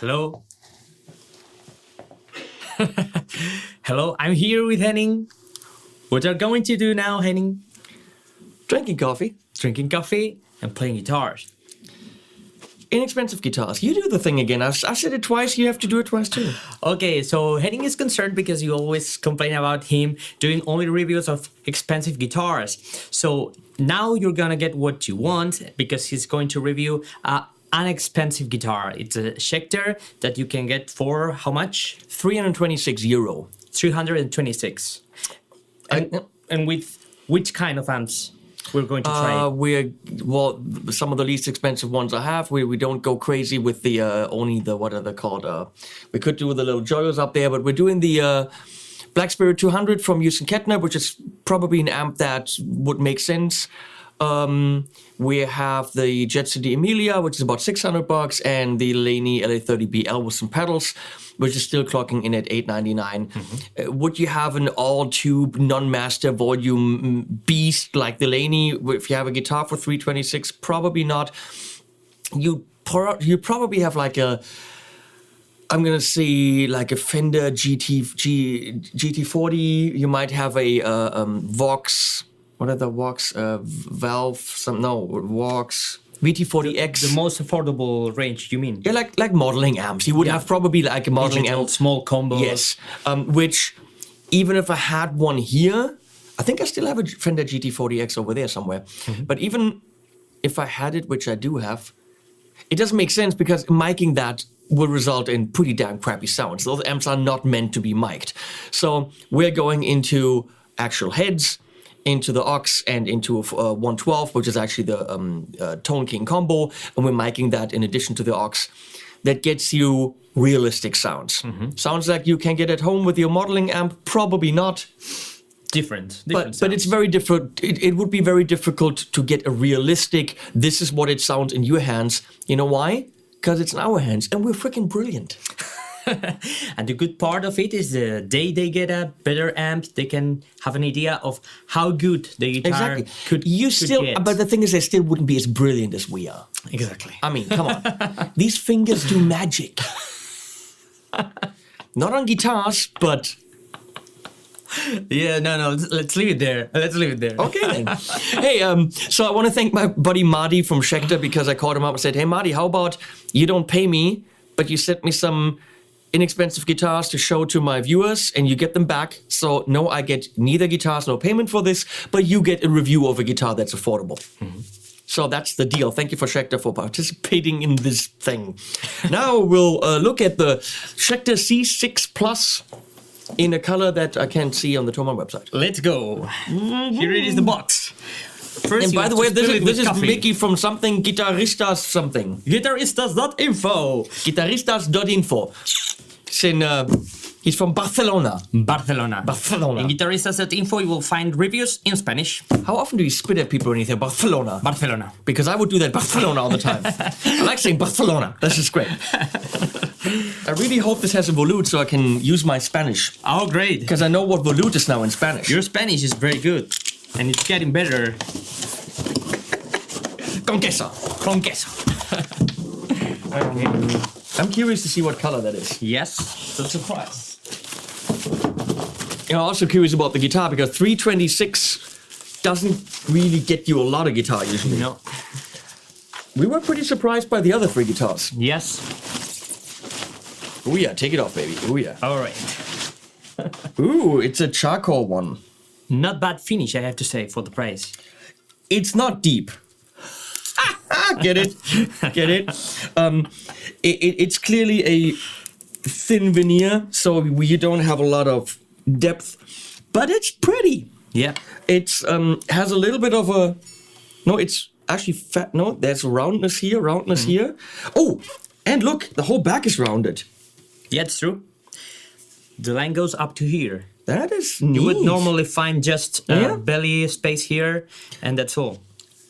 Hello. Hello, I'm here with Henning. What are going to do now, Henning? Drinking coffee. Drinking coffee and playing guitars. Inexpensive guitars. You do the thing again. I've said it twice. You have to do it twice too. Okay, so Henning is concerned because you always complain about him doing only reviews of expensive guitars. So now you're gonna get what you want because he's going to review an expensive guitar. It's a Schecter that you can get for how much? 326 euro. 326. And with which kind of amps? We're going to try. Some of the least expensive ones I have. We don't go crazy with the what are they called? We could do the little joyos up there, but we're doing the Black Spirit 200 from H&K, which is probably an amp that would make sense. We have the Jet City Emilia, which is about $600, and the Laney LA30BL with some pedals, which is still clocking in at $899. Mm-hmm. Would you have an all-tube, non-master volume beast like the Laney if you have a guitar for 326? Probably not. You probably have like a, I'm gonna say like a Fender GT40. You might have a Vox. What are the Vox? Valve? Vox. VT40X. The most affordable range, you mean? Yeah, like modeling amps. You would have probably like a modeling amp. Small combo. Yes. Which, even if I had one here, I think I still have a Fender GT40X over there somewhere. Mm-hmm. But even if I had it, which I do have, it doesn't make sense because miking that will result in pretty damn crappy sounds. Those amps are not meant to be mic'd. So we're going into actual heads, into the aux and into 112, which is actually the Tone King combo, and we're miking that in addition to the aux. That gets you realistic sounds. Mm-hmm. Sounds like you can get at home with your modeling amp, probably not. Different but it's very different. It would be very difficult to get a realistic, this is what it sounds in your hands. You know why? Because it's in our hands, and we're freaking brilliant. And the good part of it is the day they get a better amp, they can have an idea of how good the guitar could get. But the thing is, they still wouldn't be as brilliant as we are. Exactly. I mean, come on. These fingers do magic. Not on guitars, but... Yeah, no, let's leave it there. Okay, then. Hey, so I want to thank my buddy Marty from Schecter because I called him up and said, hey, Marty, how about you don't pay me, but you sent me some inexpensive guitars to show to my viewers and you get them back. So no, I get neither guitars, no payment for this, but you get a review of a guitar that's affordable. Mm-hmm. So that's the deal. Thank you for Schecter for participating in this thing. Now we'll look at the Schecter C-6 PLus in a color that I can't see on the Thomann website. Let's go. Mm-hmm. Here it is, the box. First, and by the way, this is Micky from something, Guitaristas something. Guitaristas.info. Guitaristas.info. He's from Barcelona. Barcelona. In Guitaristas.info you will find reviews in Spanish. How often do you spit at people when you say Barcelona? Barcelona. Because I would do that Barcelona all the time. I like saying Barcelona. That's just great. I really hope this has a volute so I can use my Spanish. Oh, great. Because I know what volute is now in Spanish. Your Spanish is very good. And it's getting better. Con queso. Okay. I'm curious to see what color that is. Yes, it's a surprise. I'm also curious about the guitar because 326 doesn't really get you a lot of guitar usually. No. We were pretty surprised by the other three guitars. Yes. Oh yeah, take it off, baby. Oh yeah. All right. Ooh, it's a charcoal one. Not bad finish, I have to say, for the price. It's not deep. Get it? It's clearly a thin veneer, so you don't have a lot of depth, but it's pretty. Yeah. It's has a little bit of a... No, it's actually fat. No, there's roundness here, here. Oh, and look, the whole back is rounded. Yeah, it's true. The line goes up to here. That is neat. You would normally find just belly space here, and that's all.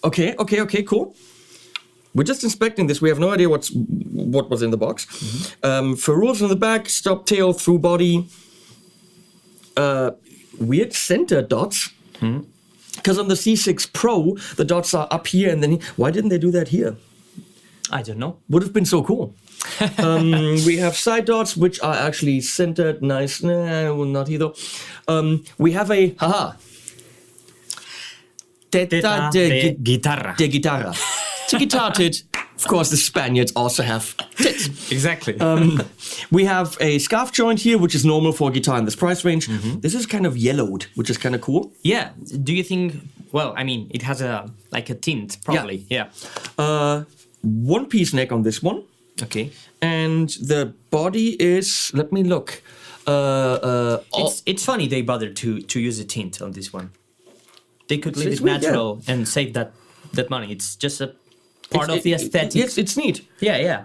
Okay, cool. We're just inspecting this. We have no idea what was in the box. Mm-hmm. Ferrules in the back, stop tail, through body. Weird center dots. Because on the C6 Pro, the dots are up here, and then why didn't they do that here? I don't know. Would have been so cool. We have side dots, which are actually centered nice. Nah, well, not either. We have a teta de guitarra. guitarra. It's a guitar tit. Of course, the Spaniards also have tits. Exactly. We have a scarf joint here, which is normal for a guitar in this price range. This is kind of yellowed, which is kind of cool. Yeah. Do you think? Well, I mean, it has a tint, probably. Yeah. One-piece neck on this one. Okay. And the body is. Let me look. It's funny they bothered to use a tint on this one. They could leave it weird, natural and save that money. It's just a part of the aesthetic. It's neat. Yeah.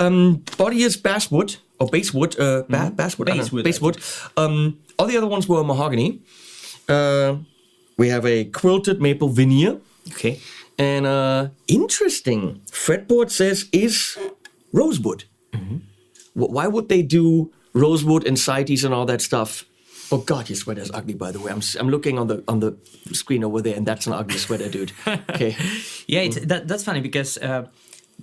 Body is basswood or basswood. Basswood. Basswood. All the other ones were mahogany. We have a quilted maple veneer. Okay. And interesting. Fretboard says is rosewood. Why would they do rosewood and CITES and all that stuff? Oh God, your sweater is ugly. By the way, I'm looking on the screen over there, and that's an ugly sweater, dude. Okay. Yeah, that's funny because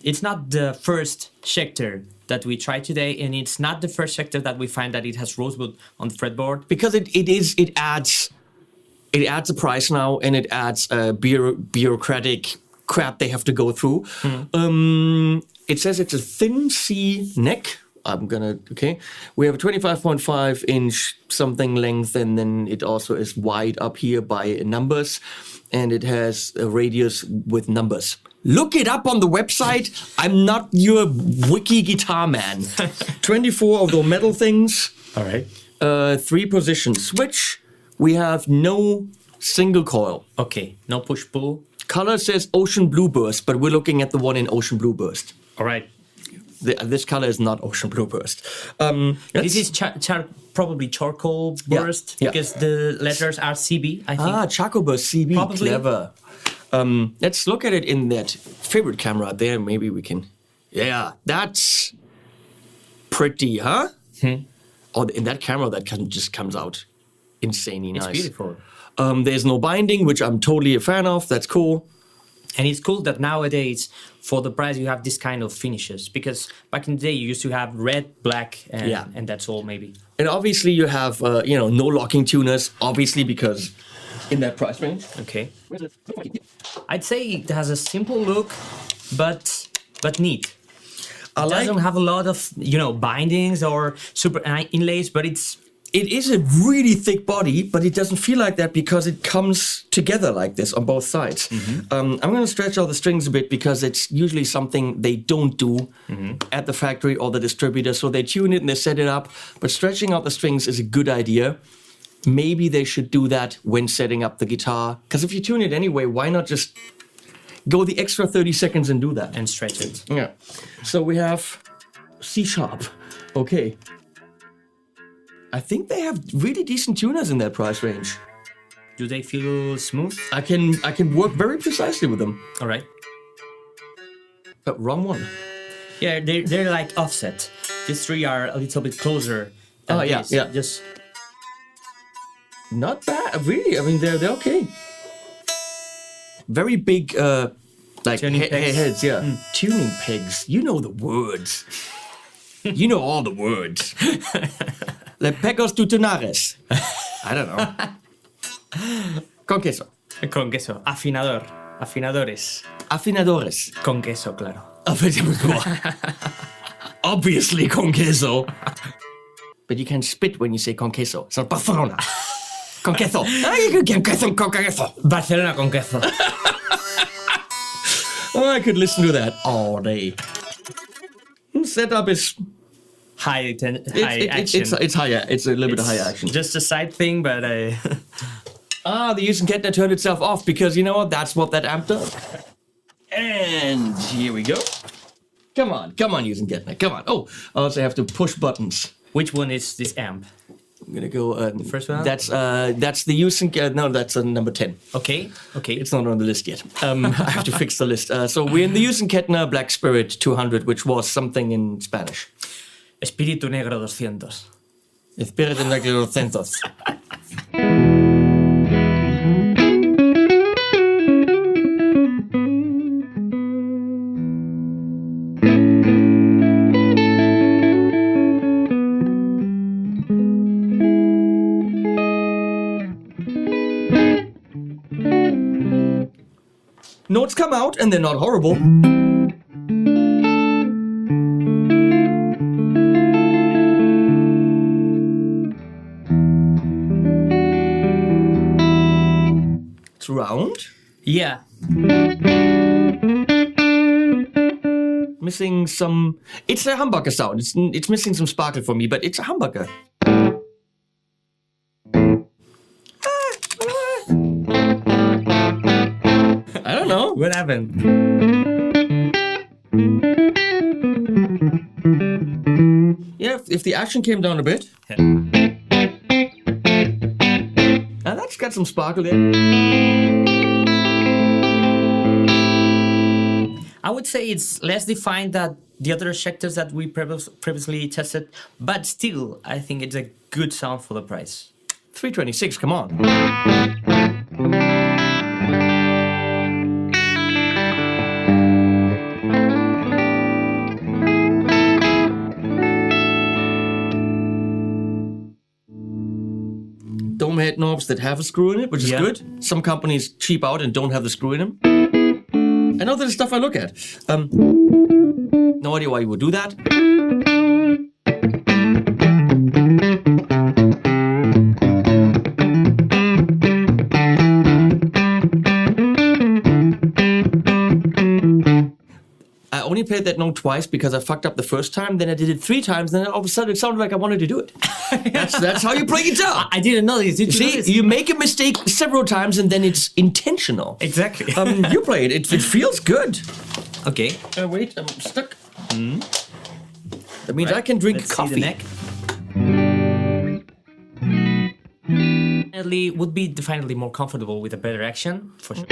it's not the first Schecter that we tried today, and it's not the first Schecter that we find that it has rosewood on the fretboard. Because it adds a price now, and it adds bureaucratic crap they have to go through. It says it's a thin C neck. We have a 25.5 inch something length, and then it also is wide up here by numbers, and it has a radius with numbers. Look it up on the website. I'm not your wiki guitar man. 24 of the metal things. All right. 3 position switch. We have no single coil. Okay, no push-pull. Color says Ocean Blue Burst, but we're looking at the one in Ocean Blue Burst. All right. This color is not Ocean Blue Burst. This is probably charcoal burst because the letters are CB, I think. Charcoal burst CB. Probably. Clever. Let's look at it in that favorite camera there. Maybe we can. Yeah, that's pretty, huh? Oh, in that camera, that just comes out insanely nice. It's beautiful. There's no binding, which I'm totally a fan of. That's cool. And it's cool that nowadays, for the price, you have this kind of finishes. Because back in the day, you used to have red, black, and that's all, maybe. And obviously, you have no locking tuners. Obviously, because in that price range. Okay. I'd say it has a simple look, but neat. It doesn't have a lot of bindings or super inlays, but it is a really thick body, but it doesn't feel like that because it comes together like this on both sides. I'm going to stretch out the strings a bit because it's usually something they don't do at the factory or the distributor. So they tune it and they set it up. But stretching out the strings is a good idea. Maybe they should do that when setting up the guitar. Because if you tune it anyway, why not just go the extra 30 seconds and do that? And stretch it. Yeah. So we have C sharp. Okay. I think they have really decent tuners in that price range. Do they feel smooth? I can work very precisely with them. All right. Wrong one. Yeah, they're like offset. These three are a little bit closer. Than this. Yeah. Just not bad, really. I mean, they're okay. Very big, tuning pegs. Heads. Yeah, tuning pegs. You know the words. You know all the words. Le pegos tutonares. I don't know. Con queso. Con queso. Afinador. Afinadores. Afinadores. Con queso, claro. Obviously con queso. But you can spit when you say con queso. So Barcelona. Con queso. Con queso. Barcelona con queso. Oh, I could listen to that all day. Setup is high action. It's higher. It's a little bit higher action. Just a side thing, but the Houston turned itself off because you know what? That's what that amp does. And here we go. Come on, Houston Kettner. Come on. Oh, I also have to push buttons. Which one is this amp? I'm gonna go. The first one. That's the Houston. No, that's number 10. Okay. It's not on the list yet. I have to fix the list. So we're in the Houston Kettner Black Spirit 200, which was something in Spanish. Espíritu Negro 200. Espíritu Negro 200. notes come out, and they're not horrible. It's round. Yeah. Missing some... It's a humbucker sound. It's missing some sparkle for me, but it's a humbucker. I don't know. What happened? Yeah, if the action came down a bit. Yeah. And that's got some sparkle there. I would say it's less defined than the other Schecters that we previously tested, but still, I think it's a good sound for the price. 326, come on. Dome head knobs that have a screw in it, which is good. Some companies cheap out and don't have the screw in them. I know there's stuff I look at. No idea why you would do that. I only played that note twice because I fucked up the first time, then I did it 3 times, then all of a sudden it sounded like I wanted to do it. That's how you play guitar. I didn't know this. Did you know See, this? you make a mistake several times and then it's intentional. Exactly. You play it. It feels good. Okay. Wait, I'm stuck. That means I can drink Let's coffee. see the neck. Definitely would be definitely more comfortable with a better action, for sure.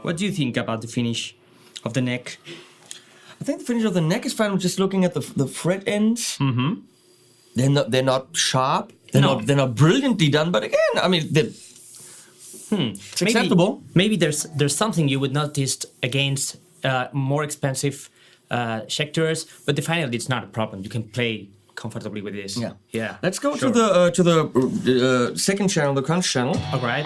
What do you think about the finish of the neck? I think the finish of the neck is fine. I'm just looking at the fret ends. Mm-hmm. They're not sharp. No. They're not brilliantly done. But again, I mean, it's acceptable. Maybe there's something you would notice against more expensive Schecters, but definitely it's not a problem. You can play comfortably with this. Yeah. Yeah. Let's go Sure. to the second channel, the crunch channel. All right.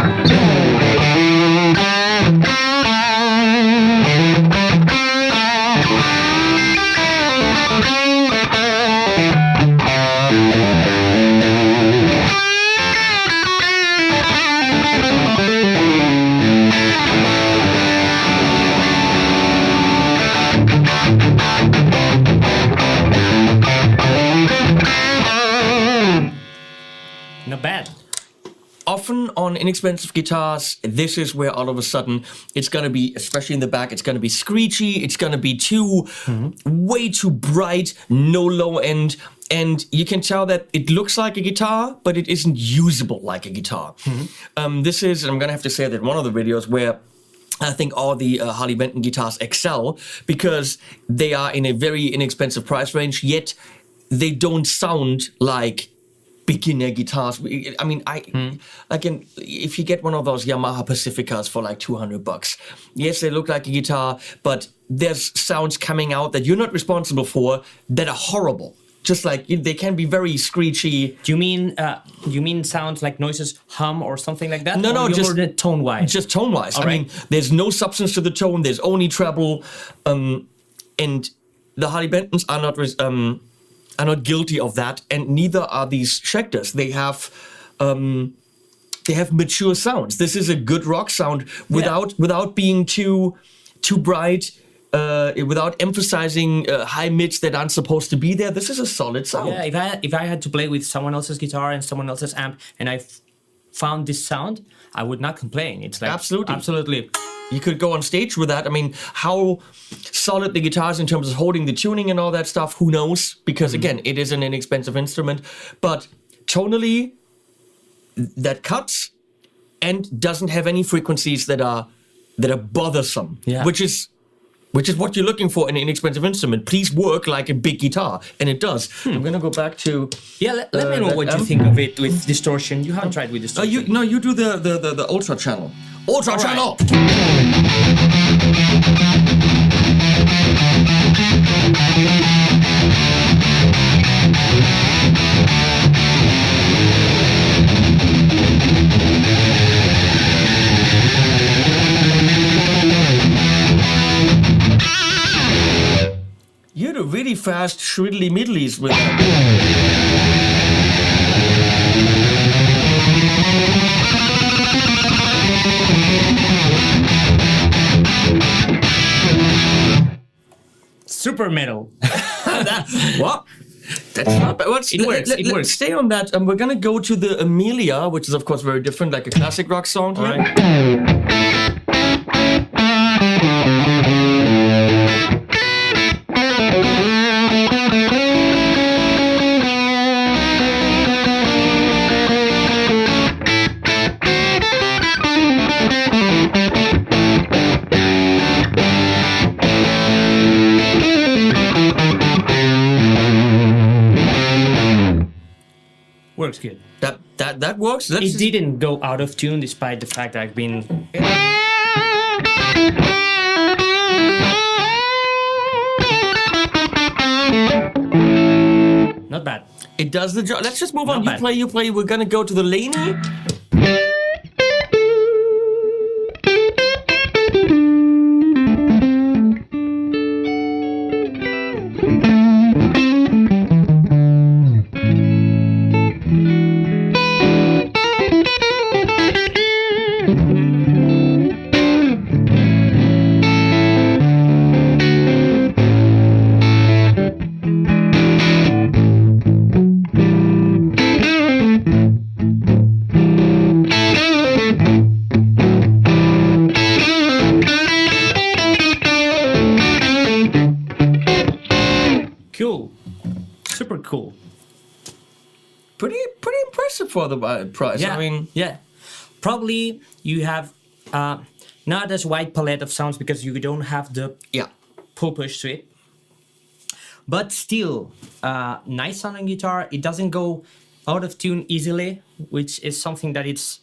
Not bad. Often on inexpensive guitars, this is where all of a sudden it's gonna be, especially in the back, it's gonna be screechy, it's gonna be way too bright, no low end, and you can tell that it looks like a guitar, but it isn't usable like a guitar. This is, I'm gonna have to say that one of the videos where I think all the Harley Benton guitars excel because they are in a very inexpensive price range, yet they don't sound like beginner guitars. I mean, again, if you get one of those Yamaha Pacificas for like $200, yes, they look like a guitar, but there's sounds coming out that you're not responsible for that are horrible. Just like they can be very screechy. Do you mean sounds like noises hum or something like that? No, or just tone wise. Just tone wise. All I mean, there's no substance to the tone. There's only treble, and the Harley Bentons are not guilty of that, and neither are these Schecters. They have mature sounds. This is a good rock sound without being too bright, without emphasizing high mids that aren't supposed to be there. This is a solid sound. Yeah, if I had to play with someone else's guitar and someone else's amp, and I found this sound, I would not complain. It's like Absolutely. You could go on stage with that. I mean, how solid the guitar is in terms of holding the tuning and all that stuff, who knows? Because again, it is an inexpensive instrument, but tonally, that cuts and doesn't have any frequencies that are bothersome. Yeah. Which is what you're looking for in an inexpensive instrument. Please work like a big guitar, and it does. I'm gonna go back to let me know what you think of it with distortion. You haven't tried with distortion. you do the ultra channel. Ultra All right. channel. You had a really fast shriddly middlies with that. Super metal. What? That's not bad. It works, it works. Stay on that, and we're gonna go to the Amelia, which is of course very different, like a classic rock song. All Here. right. Works good. That works. That's It didn't go out of tune despite the fact that I've been... Not bad. It does the job. Let's just move on. Not bad. You play. We're gonna go to the Laney. Cool. Super cool. Pretty impressive for the price. Yeah. I mean, yeah. Probably you have not as wide palette of sounds because you don't have the yeah. pull push to it. But still, nice sounding guitar. It doesn't go out of tune easily, which is something that it's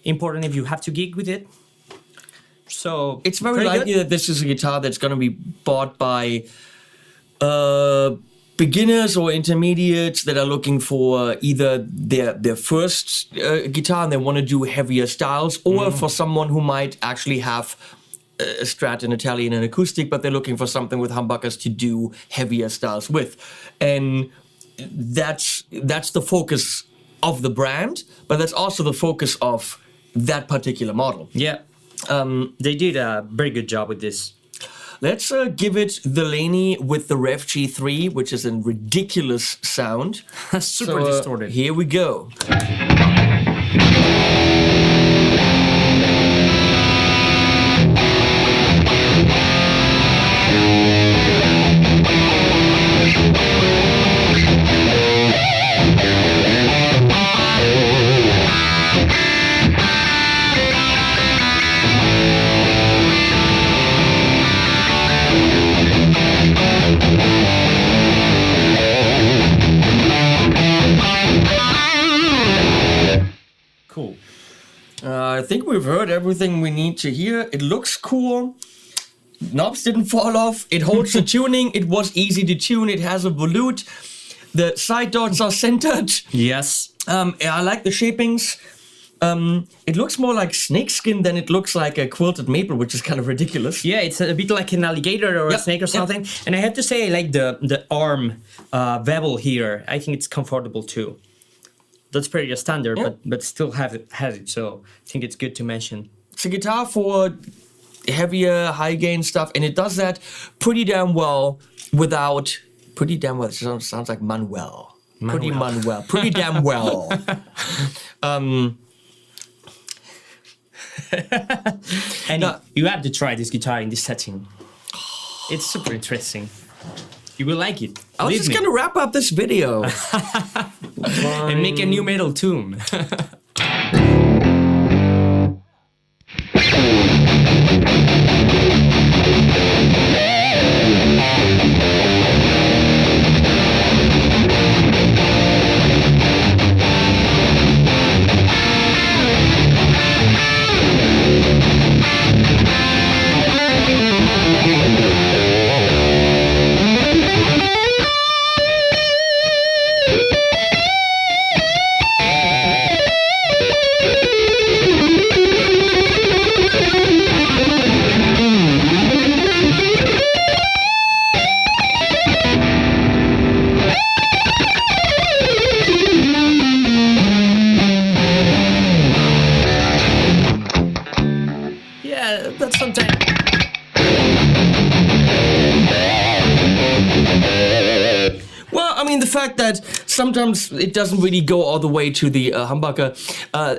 important if you have to gig with it. So It's very pretty likely good. that this is a guitar that's going to be bought by beginners or intermediates that are looking for either their first guitar and they want to do heavier styles, or for someone who might actually have a Strat, an Italian, and acoustic, but they're looking for something with humbuckers to do heavier styles with. And that's the focus of the brand, but that's also the focus of that particular model. Yeah. They did a very good job with this. Let's give it the Laney with the Revv G3, which is a ridiculous sound. Super So, distorted. Here we go. Cool. I think we've heard everything we need to hear. It looks cool. Knobs didn't fall off. It holds the tuning. It was easy to tune. It has a volute. The side dots are centered. Yes. I like the shapings. It looks more like snakeskin than it looks like a quilted maple, which is kind of ridiculous. Yeah, it's a bit like an alligator or a Yep, snake or yep. something. And I have to say, I like the arm bevel here. I think it's comfortable too. That's pretty standard, Yeah. but still has it. So I think it's good to mention. It's a guitar for heavier, high gain stuff, and it does that pretty damn well without... Pretty damn well. It sounds like Manuel. Pretty Manuel. Pretty damn well. And No. you have to try this guitar in this setting. It's super interesting. You will like it. I was Believe just me. gonna wrap up this video. And make a new metal tune. Yeah, that's sometimes. Well, I mean, the fact that sometimes it doesn't really go all the way to the humbucker,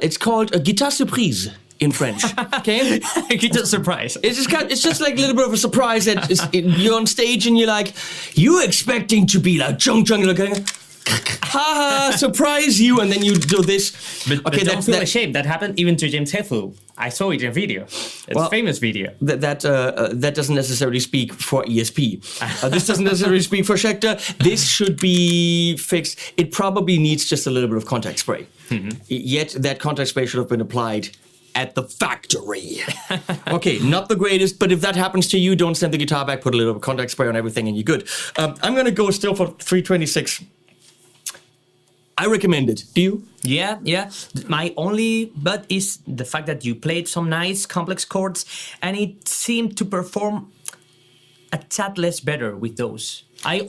it's called a guitare surprise in French. Okay, Guitar surprise. it's just like a little bit of a surprise that you're on stage and you're like, you're expecting to be like chung chung looking. Haha, surprise you, and then you do this. But don't feel ashamed. That happened even to James Hetfield. I saw it in a video. It's a famous video. That doesn't necessarily speak for ESP. This doesn't necessarily speak for Schecter. This should be fixed. It probably needs just a little bit of contact spray. Yet that contact spray should have been applied at the factory. Okay, not the greatest, but if that happens to you, don't send the guitar back. Put a little bit of contact spray on everything, and you're good. I'm gonna go still for 326. I recommend it. Do you? Yeah. My only but is the fact that you played some nice complex chords and it seemed to perform a tad less better with those. I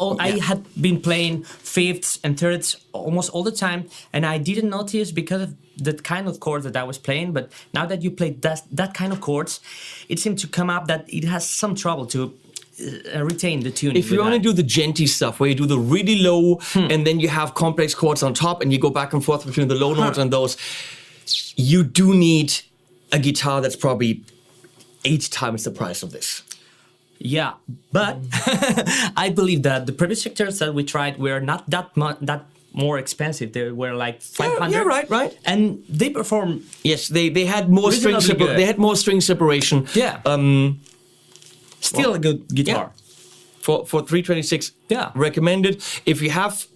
had been playing fifths and thirds almost all the time, and I didn't notice because of the kind of chords that I was playing. But now that you played that kind of chords, it seemed to come up that it has some trouble to retain the tuning. If you only do the genty stuff, where you do the really low and then you have complex chords on top and you go back and forth between the low notes and those, you do need a guitar that's probably 8 times the price of this. Yeah, but I believe that the previous Schecters that we tried were not that more expensive. They were like 500. Yeah, right. And they perform. Yes, they had more string Reasonably good. they had more string separation. Yeah. Still a good guitar. For 326. Yeah. Recommended. If you have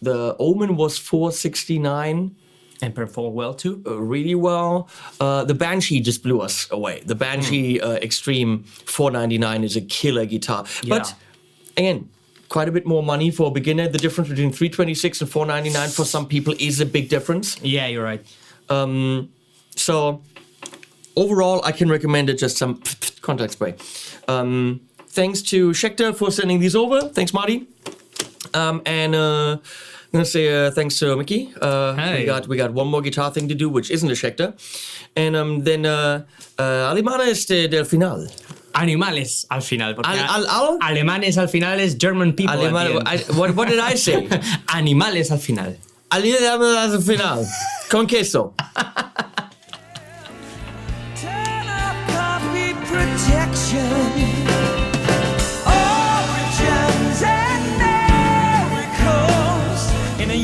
the Omen was 469. And perform well too. Really well. The Banshee just blew us away. The Banshee Extreme 499 is a killer guitar. Yeah. But again, quite a bit more money for a beginner. The difference between 326 and 499 for some people is a big difference. Yeah, you're right. So overall, I can recommend it, just some contact spray. Thanks to Schecter for sending these over. Thanks, Marty. And I'm gonna say thanks to Micky. Hey. We got one more guitar thing to do, which isn't a Schecter. And then Alemanes del final. Animales al final. Porque Al? Alemanes al final es German people. at the end. What did I say? Animales al final. Alemanes al final. Con queso. Turn up copy protection. Origins and miracles in a